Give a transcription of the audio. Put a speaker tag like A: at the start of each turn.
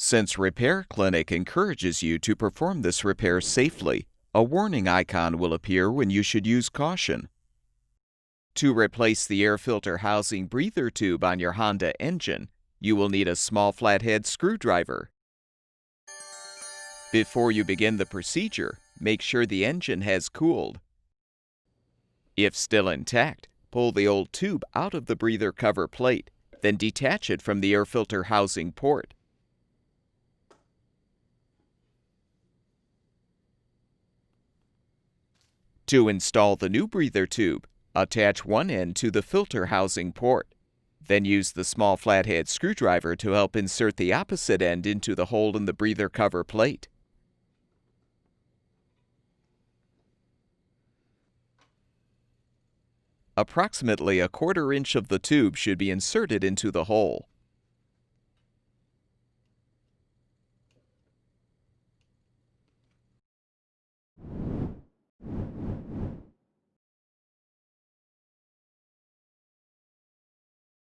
A: Since Repair Clinic encourages you to perform this repair safely, a warning icon will appear when you should use caution. To replace the air filter housing breather tube on your Honda engine, you will need a small flathead screwdriver. Before you begin the procedure, make sure the engine has cooled. If still intact, pull the old tube out of the breather cover plate, then detach it from the air filter housing port. To install the new breather tube, attach one end to the filter housing port. Then use the small flathead screwdriver to help insert the opposite end into the hole in the breather cover plate. Approximately 1/4 inch of the tube should be inserted into the hole.